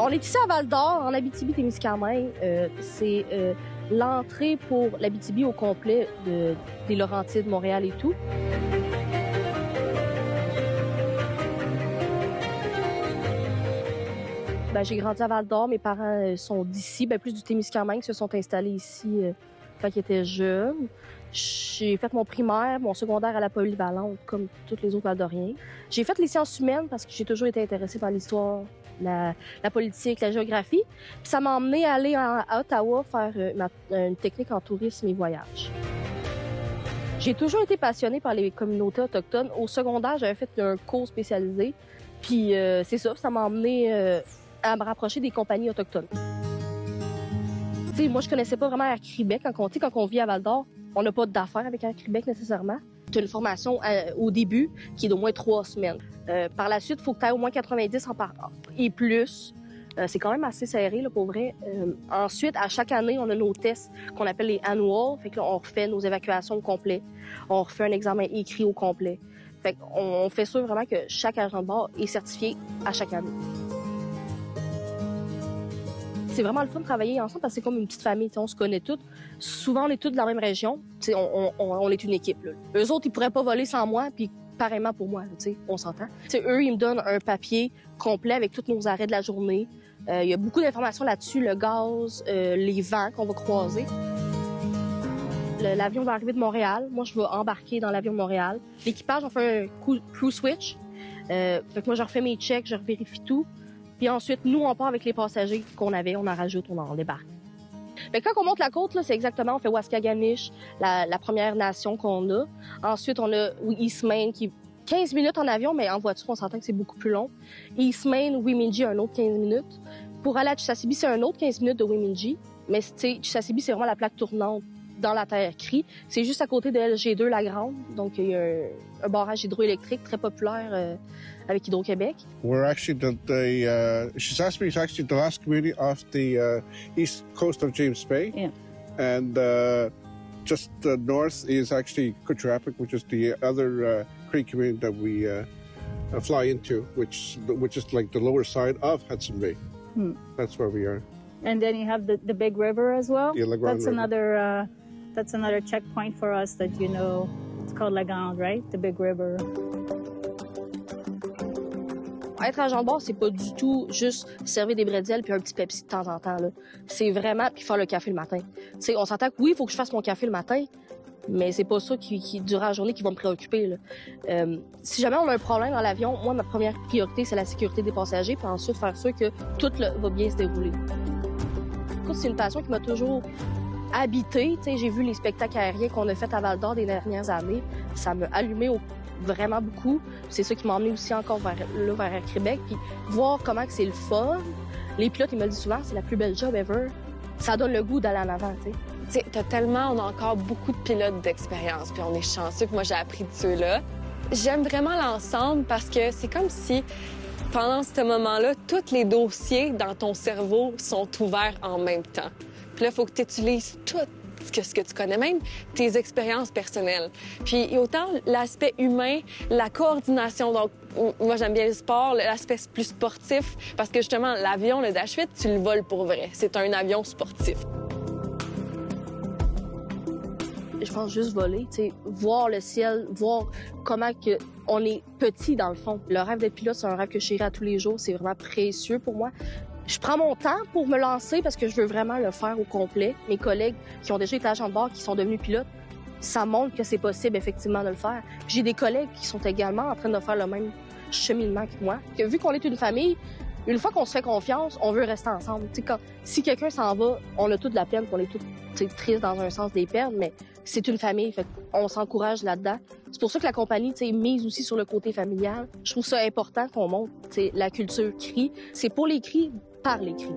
On est ici à Val-d'Or, en Abitibi-Témiscamingue. C'est l'entrée pour l'Abitibi au complet des Laurentides, Montréal et tout. J'ai grandi à Val-d'Or, mes parents sont d'ici, plus du Témiscamingue, se sont installés ici quand ils étaient jeunes. J'ai fait mon primaire, mon secondaire à la Polyvalente, comme tous les autres Val-d'Oriens. J'ai fait les sciences humaines parce que j'ai toujours été intéressée par l'histoire, la politique, la géographie. Puis ça m'a emmenée à aller à Ottawa faire une technique en tourisme et voyage. J'ai toujours été passionnée par les communautés autochtones. Au secondaire, j'avais fait un cours spécialisé. Puis c'est ça m'a emmenée à me rapprocher des compagnies autochtones. T'sais, moi, je connaissais pas vraiment Air Québec. Quand on vit à Val-d'Or, on n'a pas d'affaires avec Air Québec nécessairement. Tu as une formation au début qui est d'au moins 3 semaines. Par la suite, il faut que tu aies au moins 90 et plus. C'est quand même assez serré, là, pour vrai. Ensuite, à chaque année, on a nos tests qu'on appelle les annuals. Fait que là, on refait nos évacuations au complet. On refait un examen écrit au complet. Fait qu'on fait sûr vraiment que chaque agent de bord est certifié à chaque année. C'est vraiment le fun de travailler ensemble parce que c'est comme une petite famille. On se connaît toutes. Souvent, on est toutes de la même région. On est une équipe. Là. Eux autres, ils pourraient pas voler sans moi, puis pareillement pour moi. Là, on s'entend. Eux, ils me donnent un papier complet avec tous nos arrêts de la journée. Il y a beaucoup d'informations là-dessus, le gaz, les vents qu'on va croiser. L'avion va arriver de Montréal. Moi, je vais embarquer dans l'avion de Montréal. L'équipage, on fait un crew switch. Fait que moi, je refais mes checks, je vérifie tout. Puis ensuite, nous, on part avec les passagers qu'on avait, on en rajoute, on en débarque. Fait que quand on monte la côte, là, c'est exactement, on fait Waskaganish, la première nation qu'on a. Ensuite, on a Eastmain, qui est 15 minutes en avion, mais en voiture, on s'entend que c'est beaucoup plus long. Eastmain, Wemindji, un autre 15 minutes. Pour aller à Chisasibi, c'est un autre 15 minutes de Wemindji. Mais Chisasibi, c'est vraiment la plaque tournante dans la terre Crie. C'est juste à côté de LG2, la Grande. Donc, il y a un barrage hydroélectrique très populaire avec Hydro-Québec. We're actually Chisasibi is actually the last community off the east coast of James Bay. Yeah. And just north is actually Kutrapik, which is the other Cree community that we fly into, which is like the lower side of Hudson Bay. That's where we are. And then you have the big river as well. Yeah, La Grande River. That's another checkpoint for us that you know. It's called La Grande, right? The big river. Être agent de bord, c'est pas du tout juste servir des bretzels puis un petit Pepsi de temps en temps. C'est vraiment puis faire le café le matin. T'sais, on s'entend que oui, il faut que je fasse mon café le matin, mais c'est pas ça qui durant la journée qui va me préoccuper. Là. Si jamais on a un problème dans l'avion, moi, ma première priorité, c'est la sécurité des passagers, puis ensuite faire sûr que tout va bien se dérouler. Écoute, c'est une passion qui m'a toujours habitée. J'ai vu les spectacles aériens qu'on a fait à Val-d'Or des dernières années. Ça m'a allumé vraiment beaucoup. C'est ça qui m'a emmené aussi encore vers Québec. Puis voir comment que c'est le fun. Les pilotes, ils me le disent souvent, c'est la plus belle job ever. Ça donne le goût d'aller en avant, tu sais. On a encore beaucoup de pilotes d'expérience, puis on est chanceux, puis moi, j'ai appris de ceux-là. J'aime vraiment l'ensemble parce que c'est comme si, pendant ce moment-là, tous les dossiers dans ton cerveau sont ouverts en même temps. Puis là, il faut que tu utilises tout ce que tu connais, même tes expériences personnelles. Puis autant l'aspect humain, la coordination, donc moi, j'aime bien le sport, l'aspect plus sportif, parce que justement, l'avion, le Dash 8, tu le voles pour vrai. C'est un avion sportif. Je pense juste voler, tu sais, voir le ciel, voir comment que on est petit dans le fond. Le rêve d'être pilote, c'est un rêve que je chéris à tous les jours. C'est vraiment précieux pour moi. Je prends mon temps pour me lancer parce que je veux vraiment le faire au complet. Mes collègues qui ont déjà été agents de bord, qui sont devenus pilotes, ça montre que c'est possible effectivement de le faire. J'ai des collègues qui sont également en train de faire le même cheminement que moi. Que vu qu'on est une famille, une fois qu'on se fait confiance, on veut rester ensemble. Si quelqu'un s'en va, on a toute la peine, on est tous tristes dans un sens des perdre, mais c'est une famille, fait on s'encourage là-dedans. C'est pour ça que la compagnie mise aussi sur le côté familial. Je trouve ça important qu'on montre la culture Cree. C'est pour les Cris, par les Cris.